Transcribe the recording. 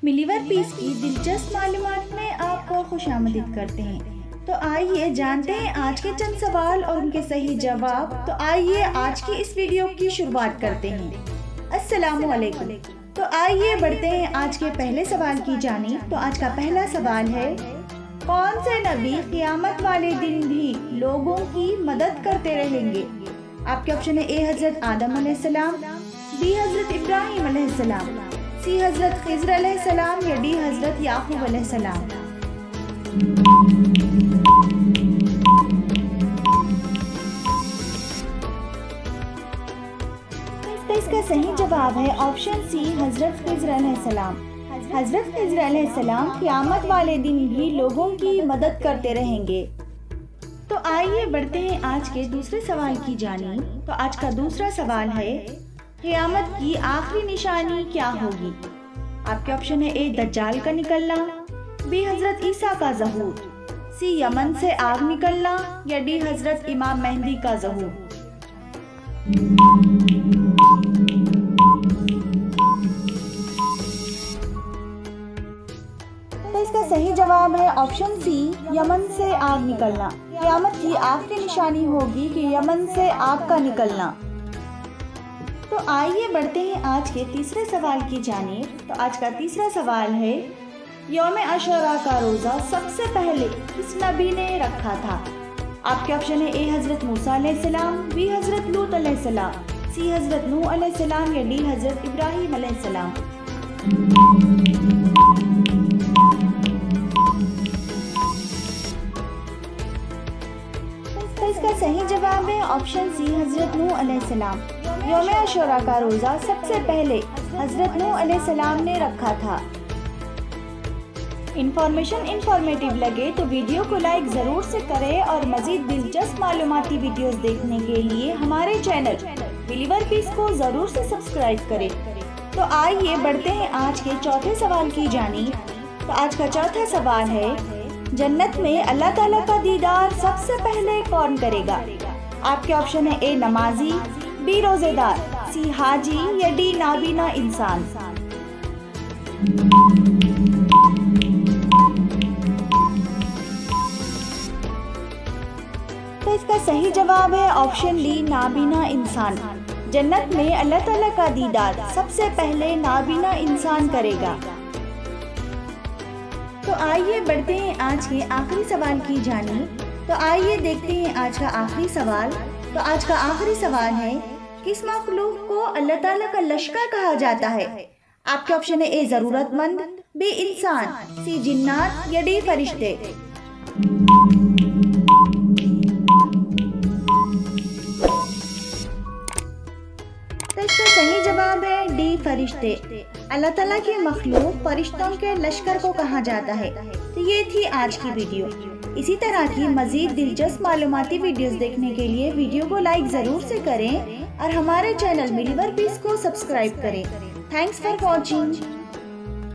मिलीवर piece की दिलचस्प मालूमात में आपको खुशामदीद करते हैं। तो आइए जानते हैं आज के चंद सवाल और उनके सही जवाब। तो आइए आज की इस वीडियो की शुरुआत करते हैं। अस्सलामु अलैकुम। तो आइए बढ़ते हैं आज के पहले सवाल की जानिब। तो आज का पहला सवाल है, कौन से नबी क़यामत वाले दिन भी लोगों की मदद करते रहेंगे? आपके ऑप्शन है ए हजरत आदम अलैहिस्सलाम, बी हजरत इब्राहिम अलैहिस्सलाम, सी हजरत खिज़र अलैहिस्सलाम या डी हजरत याकूब अलैहिस्सलाम। तो इसका सही जवाब है ऑप्शन सी हजरत खिज़र अलैहिस्सलाम। हजरत खिज़र अलैहिस्सलाम क़यामत वाले दिन भी लोगों की मदद करते रहेंगे। तो आइए बढ़ते हैं आज के दूसरे सवाल की जानिब। तो आज का दूसरा सवाल है, क़यामत की आखिरी निशानी क्या होगी? आपके ऑप्शन है ए दज्जाल का निकलना, बी हजरत ईसा का ज़हूर, सी यमन से आग निकलना या डी हजरत इमाम मेहदी का ज़हूर। तो इसका सही जवाब है ऑप्शन सी यमन से आग निकलना। क़यामत की आखिरी निशानी होगी कि यमन से आग का निकलना। तो आइए बढ़ते हैं आज के तीसरे सवाल की जानिब। तो आज का तीसरा सवाल है, यौम अशूरा का रोज़ा सबसे पहले किस नबी ने रखा था? आपके ऑप्शन है ए हजरत मूसा अलैहिस्सलाम, बी हजरत लूत अलैहिस्सलाम, सी हजरत नूह अलैहिस्सलाम या डी हजरत इब्राहिम अलैहिस्सलाम। तो इसका सही जवाब है ऑप्शन सी हजरत नूह अलैहिस्सलाम। यौम अशूरा का रोज़ा सबसे पहले हजरत नूह अलैहिस्सलाम ने रखा था। इंफॉर्मेटिव लगे तो वीडियो को लाइक ज़रूर से करें और मज़ीद दिलचस्प मालूमाती वीडियोस देखने के लिए हमारे चैनल मिलीवर पीस को ज़रूर से सब्सक्राइब करें। तो आइए बढ़ते हैं आज के चौथे सवाल की जानिब। तो आज का चौथा सवाल है, जन्नत में अल्लाह ताला का दीदार सबसे पहले कौन करेगा? आपके ऑप्शन है ए नमाजी, बी रोजेदार, सी हाजी या डी नाबीना इंसान। तो इसका सही जवाब है ऑप्शन डी नाबीना इंसान। जन्नत में अल्लाह ताला का दीदार सबसे पहले नाबीना इंसान करेगा। तो आइए बढ़ते हैं आज के आखिरी सवाल की जानिब। तो आइए देखते हैं आज का आखिरी सवाल। तो आज का आखिरी सवाल है, किस मखलूक को अल्लाह ताला का लश्कर कहा जाता है? आपके ऑप्शन है ए जरूरतमंद, बी इंसान, सी जिन्नात या डी फरिश्ते। तो इसका सही जवाब है डी फरिश्ते। अल्लाह ताला के मखलूक फरिश्तों के लश्कर को कहा जाता है। तो ये थी आज की वीडियो। इसी तरह की मज़ीद दिलचस्प मालूमाती वीडियोस देखने के लिए वीडियो को लाइक ज़रूर से करें और हमारे चैनल मिलीवर पीस को सब्सक्राइब करें। Thanks for watching.